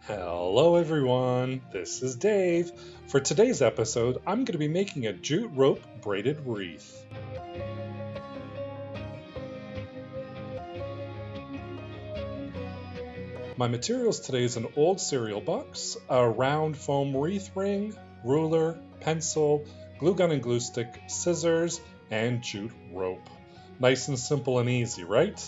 Hello everyone, this is Dave. For today's episode, I'm going to be making a jute rope braided wreath. My materials today is an old cereal box, a round foam wreath ring, ruler, pencil, glue gun and glue stick, scissors, and jute rope. Nice and simple and easy, right?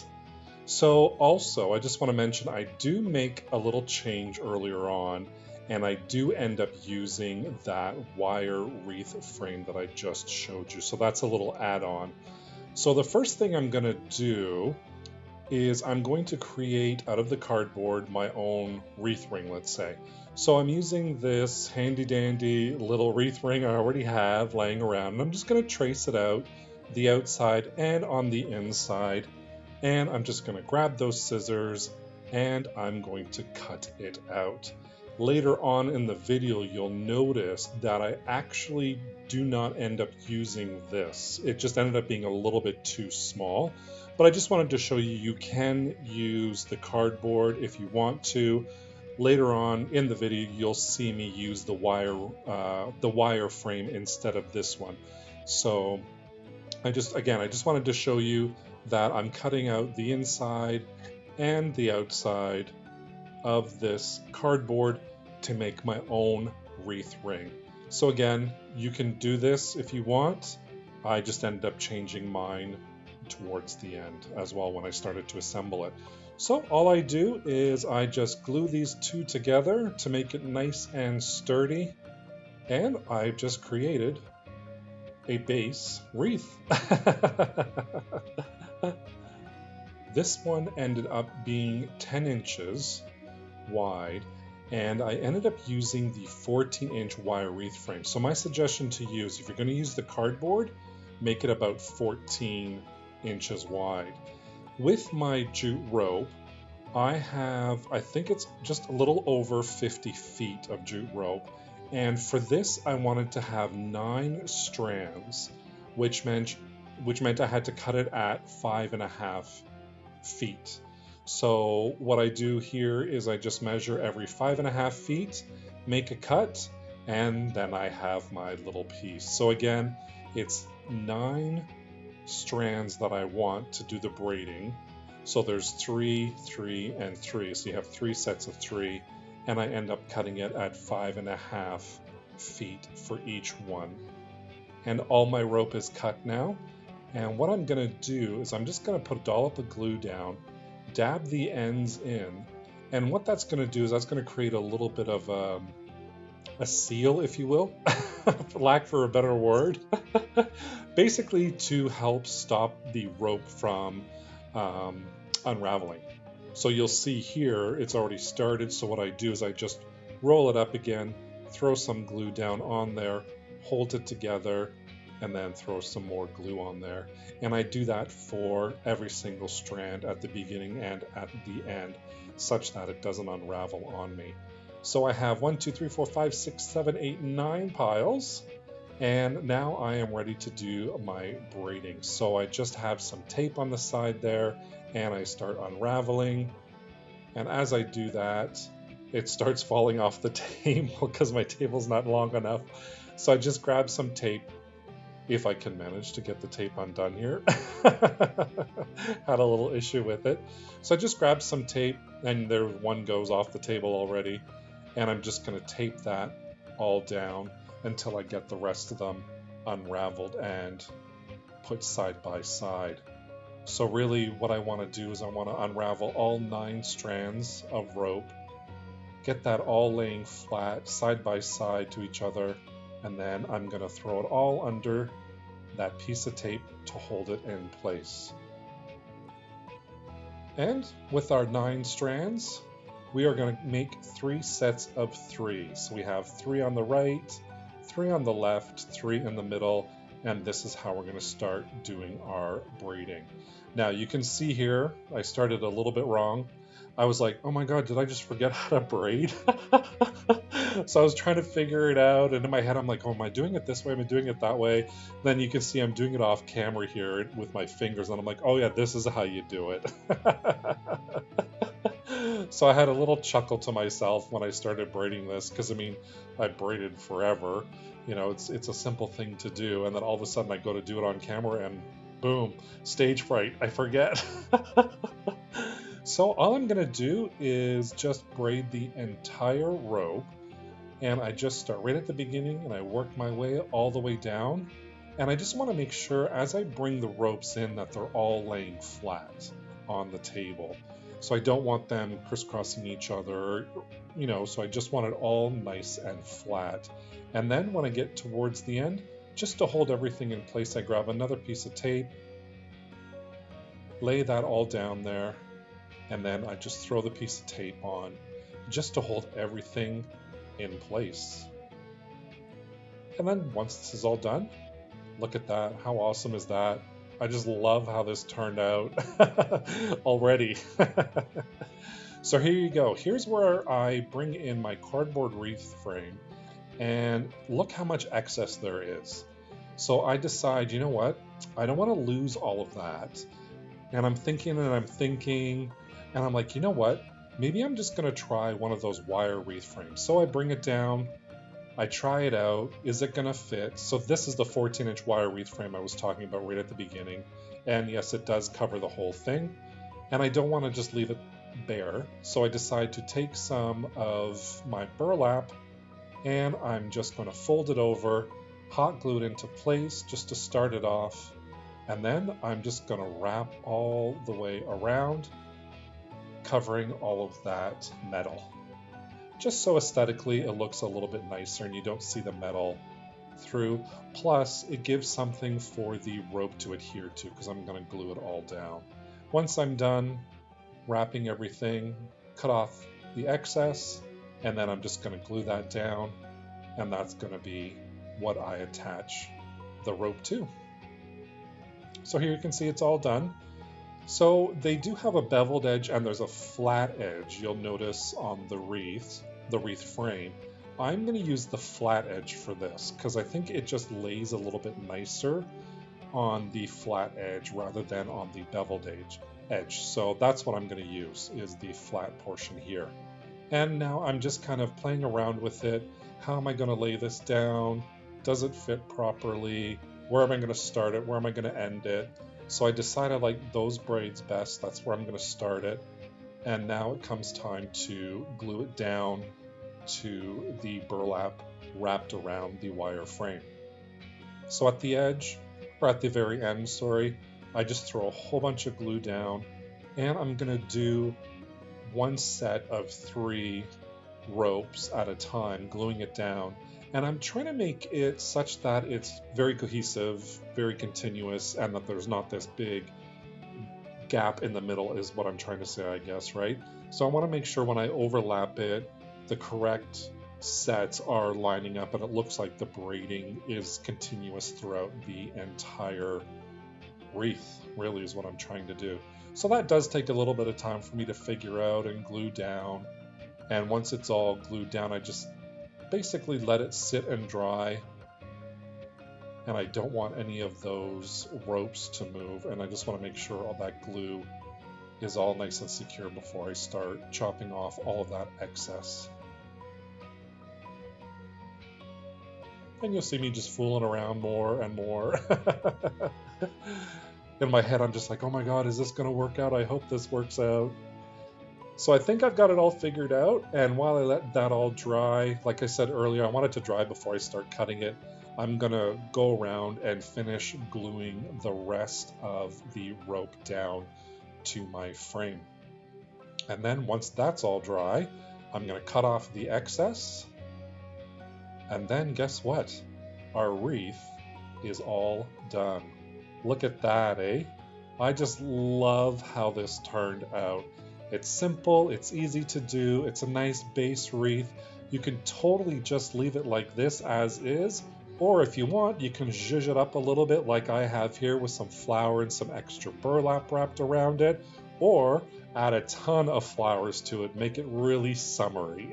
So also, I just want to mention I do make a little change earlier on, and I do end up using that wire wreath frame that I just showed you. So that's a little add-on. So the first thing I'm going to do is I'm going to create out of the cardboard my own wreath ring, let's say. So I'm using this handy dandy little wreath ring I already have laying around, and I'm just going to trace it out the outside and on the inside. And I'm just going to grab those scissors and I'm going to cut it out. Later on in the video, you'll notice that I actually do not end up using this. It just ended up being a little bit too small. But I just wanted to show you can use the cardboard if you want to. Later on in the video, you'll see me use the wire frame instead of this one. So I just wanted to show you that I'm cutting out the inside and the outside of this cardboard to make my own wreath ring. So again, you can do this if you want. I just ended up changing mine towards the end as well when I started to assemble it. So all I do is I just glue these two together to make it nice and sturdy, and I've just created a base wreath. This one ended up being 10 inches wide, and I ended up using the 14-inch wire wreath frame. So my suggestion to you is if you're going to use the cardboard, make it about 14 inches wide. With my jute rope, I think it's just a little over 50 feet of jute rope. And for this, I wanted to have 9 strands, which meant I had to cut it at 5.5 feet. So what I do here is I just measure every 5.5 feet, make a cut, and then I have my little piece. So again, it's 9 strands that I want to do the braiding. So there's 3, 3, and 3. So you have 3 sets of 3, and I end up cutting it at 5.5 feet for each one. And all my rope is cut now. And what I'm going to do is I'm just going to put a dollop of glue down, dab the ends in, and what that's going to do is that's going to create a little bit of a seal, if you will, for lack of a better word, basically to help stop the rope from unraveling. So you'll see here it's already started, so what I do is I just roll it up again, throw some glue down on there, hold it together, and then throw some more glue on there. And I do that for every single strand at the beginning and at the end, such that it doesn't unravel on me. So I have 1, 2, 3, 4, 5, 6, 7, 8, 9 piles. And now I am ready to do my braiding. So I just have some tape on the side there, and I start unraveling. And as I do that, it starts falling off the table because my table's not long enough. So I just grab some tape, if I can manage to get the tape undone here. Had a little issue with it. So I just grabbed some tape, and there one goes off the table already. And I'm just going to tape that all down until I get the rest of them unraveled and put side by side. So really what I want to do is I want to unravel all 9 strands of rope, get that all laying flat side by side to each other, and then I'm going to throw it all under that piece of tape to hold it in place. And with our 9 strands, we are going to make 3 sets of 3. So we have 3 on the right, 3 on the left, 3 in the middle, and this is how we're going to start doing our braiding. Now you can see here, I started a little bit wrong. I was like, oh my god, did I just forget how to braid? So I was trying to figure it out, and in my head I'm like, oh, am I doing it this way? Am I doing it that way? Then you can see I'm doing it off camera here with my fingers, and I'm like, oh yeah, this is how you do it. So I had a little chuckle to myself when I started braiding this, because I mean, I braided forever. You know, it's a simple thing to do, and then all of a sudden I go to do it on camera and boom, stage fright, I forget. So all I'm gonna do is just braid the entire rope, and I just start right at the beginning and I work my way all the way down. And I just want to make sure as I bring the ropes in that they're all laying flat on the table. So I don't want them crisscrossing each other, you know, so I just want it all nice and flat. And then when I get towards the end, just to hold everything in place, I grab another piece of tape, lay that all down there, and then I just throw the piece of tape on just to hold everything in place. And then once this is all done, look at that. How awesome is that? I just love how this turned out already. So here you go. Here's where I bring in my cardboard wreath frame, and look how much excess there is. So I decide, you know what? I don't want to lose all of that. And I'm thinking and I'm thinking, and I'm like, you know what? Maybe I'm just going to try one of those wire wreath frames. So I bring it down, I try it out. Is it going to fit? So this is the 14-inch wire wreath frame I was talking about right at the beginning. And yes, it does cover the whole thing. And I don't want to just leave it bare. So I decide to take some of my burlap and I'm just going to fold it over, hot glue it into place just to start it off. And then I'm just going to wrap all the way around, covering all of that metal. Just so aesthetically it looks a little bit nicer and you don't see the metal through. Plus, it gives something for the rope to adhere to, because I'm going to glue it all down. Once I'm done wrapping everything, cut off the excess, and then I'm just going to glue that down, and that's going to be what I attach the rope to. So here you can see it's all done. So they do have a beveled edge and there's a flat edge, you'll notice on the wreath frame. I'm going to use the flat edge for this because I think it just lays a little bit nicer on the flat edge rather than on the beveled edge. So that's what I'm going to use, is the flat portion here. And now I'm just kind of playing around with it. How am I going to lay this down? Does it fit properly? Where am I going to start it? Where am I going to end it? So I decided I like those braids best. That's where I'm going to start it. And now it comes time to glue it down to the burlap wrapped around the wire frame. So at the edge, or at the very end, sorry, I just throw a whole bunch of glue down, and I'm going to do one set of 3 ropes at a time, gluing it down. And I'm trying to make it such that it's very cohesive, very continuous, and that there's not this big gap in the middle is what I'm trying to say, I guess, right? So I want to make sure when I overlap it, the correct sets are lining up and it looks like the braiding is continuous throughout the entire wreath, really is what I'm trying to do. So that does take a little bit of time for me to figure out and glue down. And once it's all glued down, I just basically let it sit and dry. And I don't want any of those ropes to move. And I just want to make sure all that glue is all nice and secure before I start chopping off all of that excess. And you'll see me just fooling around more and more. In my head, I'm just like, oh my God, is this going to work out? I hope this works out. So I think I've got it all figured out. And while I let that all dry, like I said earlier, I want it to dry before I start cutting it. I'm going to go around and finish gluing the rest of the rope down to my frame. And then once that's all dry, I'm going to cut off the excess. And then guess what? Our wreath is all done. Look at that, eh? I just love how this turned out. It's simple, it's easy to do, it's a nice base wreath. You can totally just leave it like this as is, or if you want, you can zhuzh it up a little bit like I have here with some flower and some extra burlap wrapped around it, or add a ton of flowers to it, make it really summery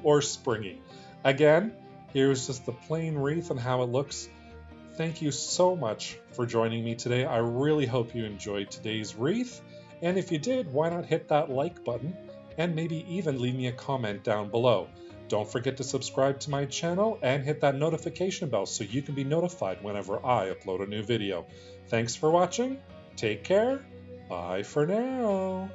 or springy. Again, here's just the plain wreath and how it looks. Thank you so much for joining me today. I really hope you enjoyed today's wreath. And if you did, why not hit that like button and maybe even leave me a comment down below. Don't forget to subscribe to my channel and hit that notification bell so you can be notified whenever I upload a new video. Thanks for watching. Take care. Bye for now.